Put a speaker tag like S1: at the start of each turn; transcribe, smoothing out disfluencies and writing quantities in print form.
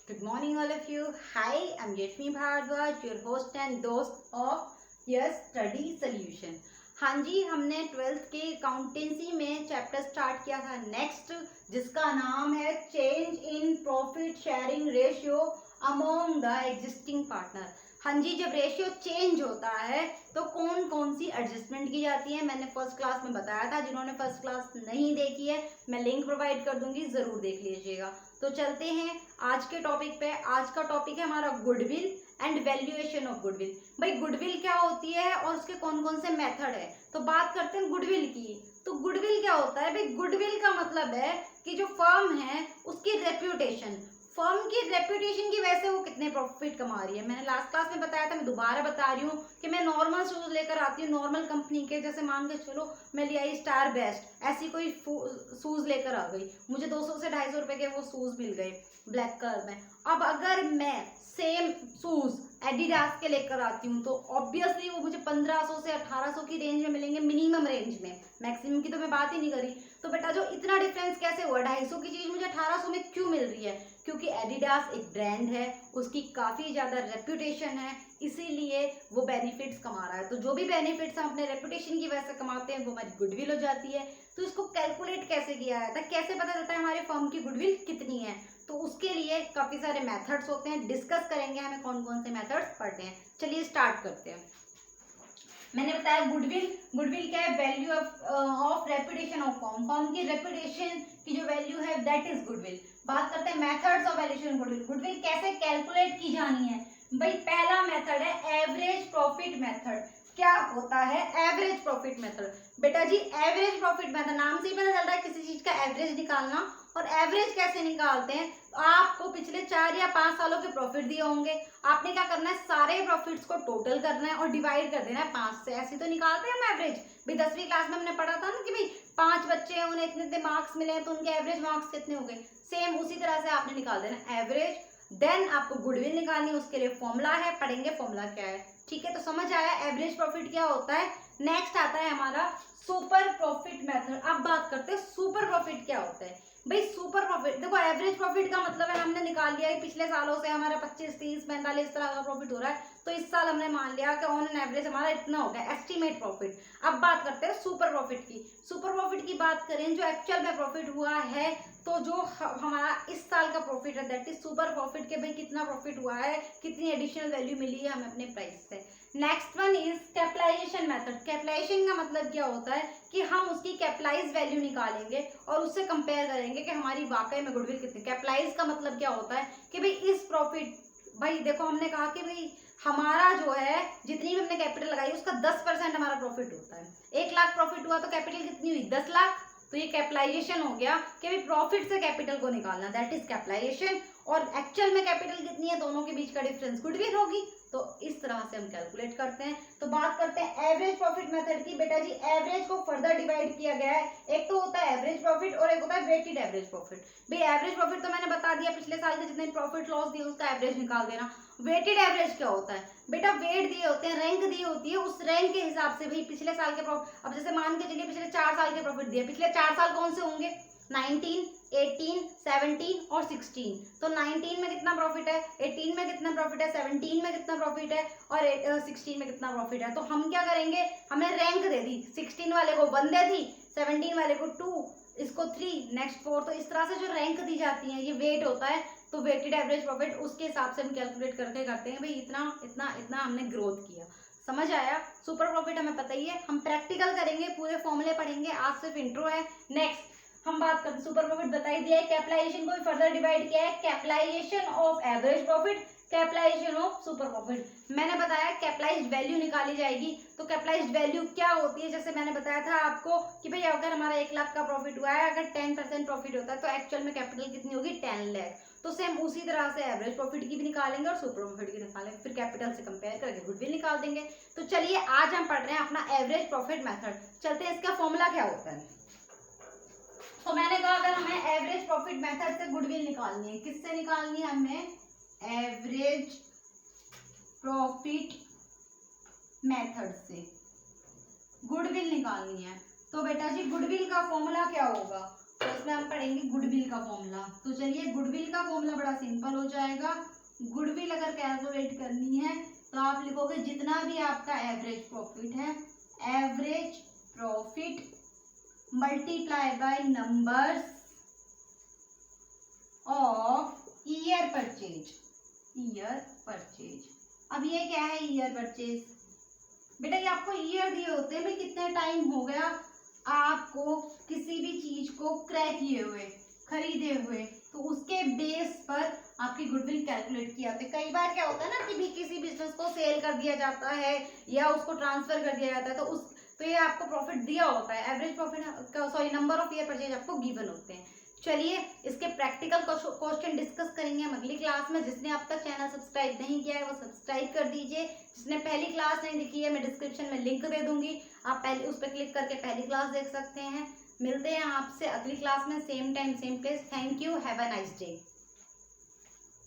S1: Good morning, all of you. Hi, I'm Yashmi Bhardwaj, your host and dost of Yes Study Solution. हाँ जी, हमने 12th के accountancy में chapter start किया था next, जिसका नाम है change in profit sharing ratio among the existing partner. हाँ जी, जब रेशियो चेंज होता है तो कौन कौन सी एडजस्टमेंट की जाती है, मैंने फर्स्ट क्लास में बताया था। जिन्होंने फर्स्ट क्लास नहीं देखी है मैं लिंक प्रोवाइड कर दूंगी, जरूर देख लीजिएगा। तो चलते हैं आज के टॉपिक पे। आज का टॉपिक है हमारा goodwill and valuation of goodwill. भाई गुडविल क्या होती है और उसके कौन कौन से मेथड है, तो बात करते हैं गुडविल की। तो गुडविल क्या होता है भाई? गुडविल का मतलब है कि जो फर्म है उसकी रेप्यूटेशन, फर्म की रेप्यूटेशन की वजह से वो कितने प्रॉफिट कमा रही है। मैंने लास्ट क्लास में बताया था, मैं दोबारा बता रही हूँ कि मैं नॉर्मल शूज लेकर आती हूँ नॉर्मल कंपनी के, जैसे मान के चलो मैं ले आई स्टार बेस्ट, ऐसी कोई शूज लेकर आ गई, मुझे 200 से 250 रुपए के वो शूज मिल गए ब्लैक कलर में। अब अगर मैं सेम शूज एडिडास के लेकर आती हूँ तो ऑब्वियसली वो मुझे 1500 से 1800 की रेंज में मिलेंगे, मिनिमम रेंज में, मैक्सिमम की तो मैं बात ही नहीं करी। तो बेटा जो इतना डिफरेंस कैसे हुआ? 250 की चीज मुझे 1800 में क्यों मिल रही है? क्योंकि एडिडास एक ब्रांड है, उसकी काफी ज्यादा रेप्यूटेशन है, इसीलिए वो बेनिफिट्स कमा रहा है। तो जो भी बेनिफिट्स हम अपने रेप्यूटेशन की वजह से कमाते हैं वो हमारी गुडविल हो जाती है। तो इसको कैलकुलेट कैसे किया जाता है, कैसे पता चलता है हमारे फर्म की गुडविल कितनी है? तो उसके लिए काफी सारे मेथड्स होते हैं, डिस्कस करेंगे हमें कौन कौन से मेथड्स पढ़ने हैं। चलिए स्टार्ट करते हैं। मैंने बताया गुडविल क्या है? Value of reputation of firm, firm की रेपुटेशन की जो वैल्यू है दैट इज गुडविल। बात करते हैं methods of valuation goodwill. Goodwill कैसे कैलकुलेट की जानी है? भाई पहला मेथड है एवरेज प्रॉफिट मेथड। क्या होता है एवरेज प्रॉफिट मेथड? बेटा जी एवरेज प्रॉफिट मेथड, नाम से ही पता चल रहा है किसी चीज का एवरेज निकालना। और एवरेज कैसे निकालते हैं? आपको पिछले 4 या 5 सालों के प्रॉफिट दिए होंगे, आपने क्या करना है, सारे प्रॉफिट्स को टोटल करना है और डिवाइड कर देना है 5 से। ऐसे तो निकालते हैं हम एवरेज। भाई 10वीं क्लास में हमने पढ़ा था ना कि भाई 5 बच्चे हैं, उन्हें इतने इतने मार्क्स मिले हैं तो उनके एवरेज मार्क्स कितने हो गए। सेम उसी तरह से आपने निकाल देना एवरेज। देन आपको गुडविल निकालनी है, उसके लिए फॉर्मूला है, पढ़ेंगे फॉर्मूला क्या है। ठीक है, तो समझ आया एवरेज प्रॉफिट क्या होता है। नेक्स्ट आता है हमारा सुपर प्रॉफिट मेथड। अब बात करते हैं सुपर प्रॉफिट क्या होता है। भाई सुपर प्रॉफिट देखो, एवरेज प्रॉफिट का मतलब है हमने निकाल लिया कि पिछले सालों से हमारा 25, 30, 45 तरह का प्रॉफिट हो रहा है, तो इस साल हमने मान लिया कि ऑन एन एवरेज हमारा इतना हो गया, एस्टीमेट प्रॉफिट। अब बात करते हैं सुपर प्रॉफिट की। सुपर प्रॉफिट की बात करें, जो एक्चुअल में प्रॉफिट हुआ है, तो जो हमारा इस साल का प्रॉफिट है दैट इज सुपर प्रॉफिट के भाई कितना प्रॉफिट हुआ है, कितनी एडिशनल वैल्यू मिली है हमें अपने प्राइस से। Next one is capitalisation method. Capitalisation का मतलब क्या होता है कि हम उसकी कैपिटलाइज वैल्यू निकालेंगे और उससे कंपेयर करेंगे कि हमारी वाकई में गुडविल कितनी। कैपिटलाइज का मतलब क्या होता है कि भाई इस प्रॉफिट, भाई देखो हमने कहा कि भाई हमारा जो है जितनी भी हमने कैपिटल लगाई उसका 10% हमारा प्रॉफिट होता है। 1 लाख प्रॉफिट हुआ तो कैपिटल कितनी हुई? 10 लाख। तो ये कैपिटलाइजेशन हो गया कि भाई प्रॉफिट से कैपिटल को निकालना, दैट इज कैपिटलाइजेशन। और एक्चुअल में कैपिटल कितनी है, दोनों के बीच का डिफरेंस गुडविल होगी। तो इस तरह से हम कैलकुलेट करते हैं। तो बात करते हैं एवरेज प्रॉफिट मेथड की। बेटा जी एवरेज को फर्दर डिवाइड किया गया है, एक तो होता है एवरेज प्रॉफिट और एक होता है वेटेड एवरेज प्रॉफिट। भाई एवरेज प्रॉफिट तो मैंने बता दिया, पिछले साल के जितने प्रॉफिट लॉस दिए उसका एवरेज निकाल देना। वेटेड एवरेज क्या होता है? बेटा वेट दिए होते हैं, रैंक दी होती है, उस रैंक के हिसाब से भाई पिछले साल के प्रॉफिट, अब जैसे मान के चलिए पिछले 4 साल के प्रॉफिट दिए, पिछले 4 साल कौन से होंगे? 19, 18, 17 और 16। तो 19 में कितना प्रॉफिट है, 18 में कितना प्रॉफिट है, 17 में कितना प्रॉफिट है और 16 में कितना प्रॉफिट है। तो हम क्या करेंगे, हमें रैंक दे दी, 16 वाले को 1 दे दी, 17 वाले को 2, इसको 3, नेक्स्ट 4। तो इस तरह से जो रैंक दी जाती है ये वेट होता है। तो वेटेड एवरेज प्रॉफिट उसके हिसाब से हम कैलकुलेट करके करते हैं भाई इतना इतना इतना हमने ग्रोथ किया। समझ आया? सुपर प्रॉफिट हमें पता ही है, हम प्रैक्टिकल करेंगे, पूरे फॉर्मूले पढ़ेंगे, आज सिर्फ इंट्रो है। नेक्स्ट हम बात करते हैं, सुपर प्रॉफिट बता ही दिया है, कैपिटलाइजेशन को भी फर्दर डिवाइड किया है, capitalisation of average profit, capitalisation of super profit. मैंने बताया कैपिटलाइज्ड वैल्यू निकाली जाएगी। तो कैपिटलाइज्ड वैल्यू क्या होती है? जैसे मैंने बताया था आपको कि भाई अगर हमारा 1 लाख का प्रॉफिट हुआ है, अगर 10% प्रॉफिट होता है तो एक्चुअल में कैपिटल कितनी होगी? 10 लाख। तो सेम उसी तरह से एवरेज प्रॉफिट की भी निकालेंगे और सुपर प्रॉफिट की निकालेंगे, फिर कैपिटल से कंपेयर करके गुडविल निकाल देंगे। तो चलिए आज हम पढ़ रहे हैं अपना एवरेज प्रॉफिट मेथड। चलते हैं इसका फॉर्मूला क्या होता है। तो मैंने कहा अगर हमें एवरेज प्रॉफिट मेथड से गुडविल निकालनी है, किससे निकालनी है हमें? एवरेज प्रॉफिट मेथड से गुडविल निकालनी है। तो बेटा जी गुडविल का फॉर्मूला क्या होगा? तो इसमें हम पढ़ेंगे गुडविल का फॉर्मूला। तो चलिए गुडविल का फॉर्मूला बड़ा सिंपल हो जाएगा। गुडविल अगर कैलकुलेट करनी है तो आप लिखोगे जितना भी आपका एवरेज प्रॉफिट है, average profit multiply by numbers of year purchase. Year purchase, अब ये क्या है ईयर परचेज? बेटा ये आपको ईयर दिए होते हैं, भाई कितना टाइम हो गया आपको किसी भी चीज को क्रय किए हुए, खरीदे हुए, तो उसके बेस पर आपकी गुडविल कैलकुलेट किया जाती है। कई बार क्या होता है ना कि भी किसी बिजनेस को सेल कर दिया जाता है या उसको ट्रांसफर कर दिया जाता है, तो ये आपको प्रॉफिट दिया होता है, average profit sorry number of year purchase आपको गिवन होते हैं। चलिए इसके प्रैक्टिकल क्वेश्चन डिस्कस करेंगे हम अगली क्लास में। जिसने अब तक चैनल सब्सक्राइब नहीं किया है वो सब्सक्राइब कर दीजिए। जिसने पहली क्लास नहीं देखी है मैं डिस्क्रिप्शन में लिंक दे दूंगी, आप पहले उस पर क्लिक करके पहली क्लास देख सकते हैं। मिलते हैं आपसे अगली क्लास में, same time same place. Thank you, have a nice day.